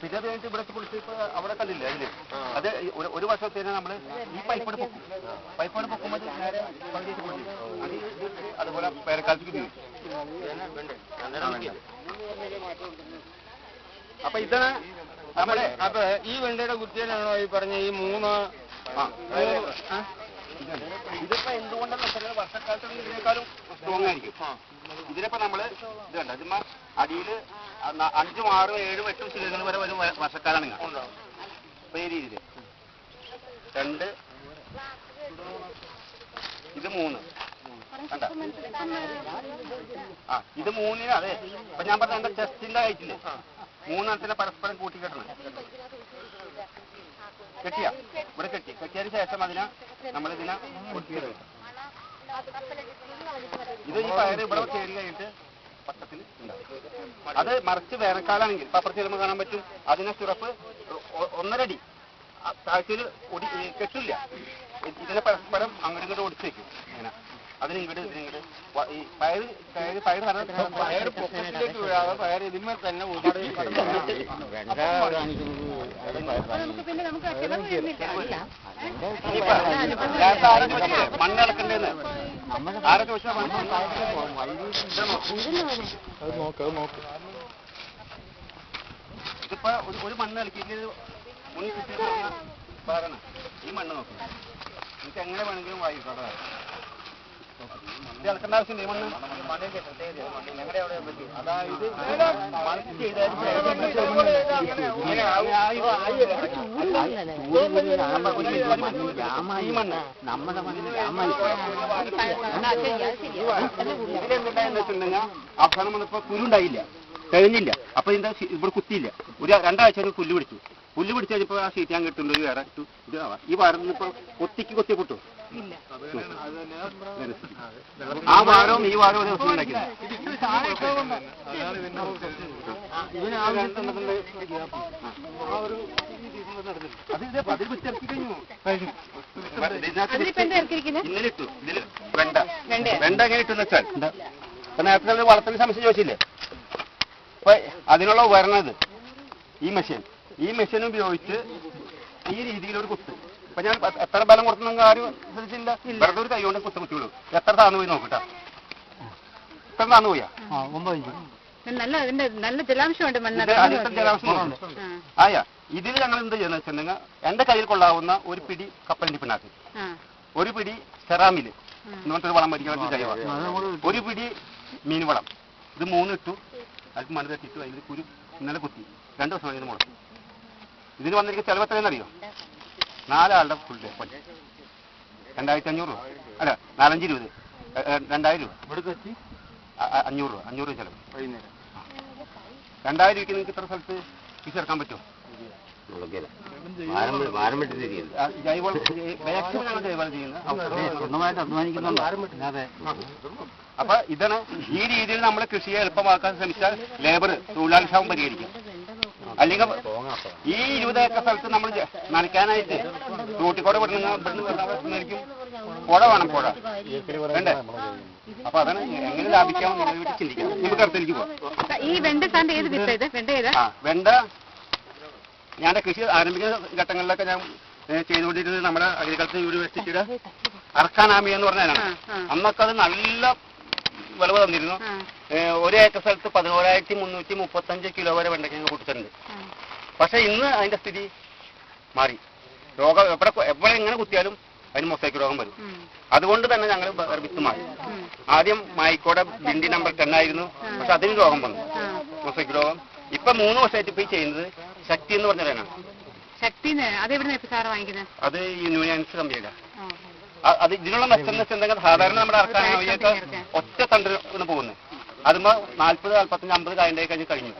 പിന്നെ അത് കഴിഞ്ഞിട്ട് ഇവിടെ കുളിച്ച് ഇപ്പൊ അവിടെ കണ്ടില്ല അതില് അത് ഒരു വർഷത്തേന് നമ്മള് ഈ പൈപ്പോട് പൊക്കും. പൈപ്പോട് പൊക്കുമ്പോൾ നേരെ പകുതിയിട്ട് കൊടുക്കും. അതുപോലെ പേരക്കാലത്തേക്ക് അപ്പൊ ഇതാണ് നമ്മുടെ. അപ്പൊ ഈ വെണ്ടയുടെ കുത്തിയാലാണോ ഈ പറഞ്ഞ ഈ മൂന്ന്? ഇതിപ്പോ എന്തുകൊണ്ടെന്ന് വെച്ചാൽ വർഷക്കാലത്ത് ഇതിനേക്കാളും സ്ട്രോങ് ആയിരിക്കും. ഇതിനിപ്പോ നമ്മള് ഇത് കണ്ട ഇതിമ്മ അടിയിൽ 5, 6, 7, 8 ശിലകൾ വരെ ഒരു വർഷക്കാലാണ് ഇപ്പൊ ഈ രീതിയിൽ 2 ഇത് 3 കണ്ട. ഇത് 3 അതെ. ഇപ്പൊ ഞാൻ പറഞ്ഞ എന്റെ ചെസ്റ്റിന്റെ ഹൈറ്റില് 3 എണ്ണത്തിനെ പരസ്പരം കൂട്ടിക്കെട്ടണം. കെട്ടിയ ഇവിടെ കെട്ടിയതിന് ശേഷം നമ്മളിതിനെ ഒട്ടിയിടും. ഇത് ഈ പയറ് ഇവിടെ കയറി കഴിഞ്ഞിട്ട് പക്കത്തിൽ ഉണ്ടാവും. അത് മറിച്ച് വേനൽക്കാലാണെങ്കിൽ അപ്പുറത്ത് ചെല്ലുമ്പോൾ കാണാൻ പറ്റും. അതിനെ ചുറപ്പ് 1.5 അടി താഴ്ചയിൽ കെട്ടില്ല. ഇതിനെ പരസ്പരം അങ്ങോട്ടും ഇങ്ങോട്ട് ഒടിച്ച് വെക്കും. ഇങ്ങനെ അതിനിങ്ങോട്ട് ഇതിനിങ്ങോട്ട് ഈ പയർ പൊക്കത്തിലേക്ക് വീഴാതെ പയർ ഇതിന്മേ തന്നെ മണ്ണ് ഇളക്കണ്ടേന്ന് ആരെ ചോദിച്ചാൽ ഇതിപ്പോ ഒരു മണ്ണ് ഇളക്കിയിട്ട് മുന്നിൽ കിട്ടിയ പറയണം. ഈ മണ്ണ് നോക്കും. എനിക്ക് എങ്ങനെ വേണമെങ്കിലും വായിക്കോട്ടെ. ഇത് ഇളക്കേണ്ട ആവശ്യമില്ല. ഈ മണ്ണ് ഞങ്ങളുടെ അവിടെ പറ്റും. അതായത് ഈ മണ്ണ് ഇതിലെന്തുണ്ടായെന്ന് വെച്ചിട്ടുണ്ടെങ്കിൽ അവസാനം വന്നപ്പോ കുരുണ്ടായില്ല, കഴിഞ്ഞില്ല. അപ്പൊ ഇതിന്റെ ഇവിടെ കുത്തിയില്ല. ഒരു 2 ആഴ്ച പുല്ല് പിടിച്ചു. പുല്ല് പിടിച്ചു കഴിഞ്ഞപ്പോ ആ ഷീറ്റ് ഞാൻ കിട്ടുന്നു. ഒരു വേറെ ഇത് ഈ വാരം ഇപ്പൊ കൊത്തി പൊട്ടു. ആ വാരവും ഈ വാരവും ഒരു ദിവസം ഉണ്ടാക്കിയത്. ഇന്നലെ ഇട്ടു. ഇതില് വെണ്ട എങ്ങനെ ഇട്ടെന്ന് വെച്ചാൽ ഇപ്പൊ നേരത്തെ വളർത്തൽ സംശയം ചോദിച്ചില്ലേ. അപ്പൊ അതിനുള്ള ഉപകരണത് ഈ മെഷീൻ ഉപയോഗിച്ച് ഈ രീതിയിലൊരു കുത്ത്. ഇപ്പൊ ഞാൻ എത്ര ബലം കൊടുത്തു ആരും ശ്രദ്ധിച്ചില്ല. വെറുതെ ഒരു കൈ കൊണ്ട് കുത്തുള്ളൂ. എത്ര താന്നു പോയി നോക്കട്ടാ. എത്ര താന്നു പോയാ? നല്ല ജലാംശമുണ്ട്. ജലാംശമുണ്ട്. ആയാ ഇതിൽ ഞങ്ങൾ എന്ത് ചെയ്യുന്ന വെച്ചിട്ടുണ്ടെങ്കിൽ എന്റെ കയ്യിൽ കൊള്ളാവുന്ന ഒരു പിടി കപ്പലിന്റെ പിണ്ണാക്ക്, ഒരു പിടി സെറാമില് ഇങ്ങനത്തെ ഒരു വളം മരിക്കാൻ ജൈവ, ഒരു പിടി മീൻ വളം. ഇത് 3 ഇട്ടു. അതിൽ മണ്ണ് തട്ടിട്ടു. അതിൽ കുരു ഇന്നലെ കുത്തി 2 ദിവസം കഴിഞ്ഞ് മുളച്ചു. ഇതിന് വന്നിരിക്കുന്ന ചെലവ് എത്രയെന്നറിയോ? 4 ആളുടെ ഫുൾ ഡേ 2500 രൂപ. അല്ല 4-5-20 2000 രൂപ. ഇവിടെ 500 രൂപ. 500 രൂപ ചെലവ്. 2000 രൂപയ്ക്ക് നിങ്ങൾക്ക് ഇത്ര സ്ഥലത്ത് ഫിഷ് ഇറക്കാൻ പറ്റുമോ? അപ്പൊ ഇതാണ് ഈ രീതിയിൽ നമ്മൾ കൃഷിയെ എളുപ്പമാക്കാൻ ശ്രമിച്ചാൽ ലേബർ തൊഴിലാളി ക്ഷാമം പരിഹരിക്കും. അല്ലെങ്കിൽ ഈ 20 ഏക്കർ സ്ഥലത്ത് നമ്മൾ നനയ്ക്കാനായിട്ട് റൂട്ടിക്കോടെ വിടുന്നതായിരിക്കും. പുഴ വേണം, പുഴ വേണ്ടേ? അപ്പൊ അതാണ് എങ്ങനെ ലാഭിക്കാമെന്ന് ചിന്തിക്കാം. നമുക്ക് അടുത്തേക്ക് പോവാം. ഈ വെണ്ട ഞാൻ കൃഷി ആരംഭിക്കുന്ന ഘട്ടങ്ങളിലൊക്കെ ഞാൻ ചെയ്തുകൊണ്ടിരുന്നത് നമ്മുടെ അഗ്രികൾച്ചർ യൂണിവേഴ്സിറ്റിയുടെ അർക്കാനാമി എന്ന് പറഞ്ഞതാണ്. അന്നൊക്കെ അത് നല്ല വിളവ് തന്നിരുന്നു. 1 ഏക്കർ സ്ഥലത്ത് 11,335 കിലോ വരെ വെണ്ടയ്ക്ക പൊട്ടിച്ചിട്ടുണ്ട്. പക്ഷെ ഇന്ന് അതിന്റെ സ്ഥിതി മാറി. രോഗം എവിടെ എങ്ങനെ കുത്തിയാലും അതിന് മൊസൈക്ക് രോഗം വരും. അതുകൊണ്ട് തന്നെ ഞങ്ങൾ വിത്ത് മാറി. ആദ്യം മായിക്കോടെ ബിൻഡി നമ്പർ 10 ആയിരുന്നു. പക്ഷെ അതിന് രോഗം വന്നു, മൊസൈക്ക് രോഗം. ഇപ്പൊ 3 വർഷമായിട്ട് ഇപ്പൊ ചെയ്യുന്നത് ശക്തി എന്ന് പറഞ്ഞതാണ്. അത് ഈ ന്യൂയാൻസ് കമ്പനിയുടെ. അത് ഇതിനുള്ള മെച്ചം എന്ന് വെച്ചിട്ടുണ്ടെങ്കിൽ സാധാരണ നമ്മുടെ അറക്കാനൊക്കെ ഒറ്റ തണ്ടിന് പോകുന്നത്. അതുമ്പോ 40, 45, 50 കായണ്ടായി കഴിഞ്ഞു.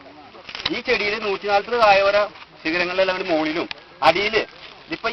ഈ ചെടിയിൽ 140 കായ വരെ ശിഖരങ്ങളിലെല്ലാം മുകളിലും അടിയിൽ ഇപ്പൊ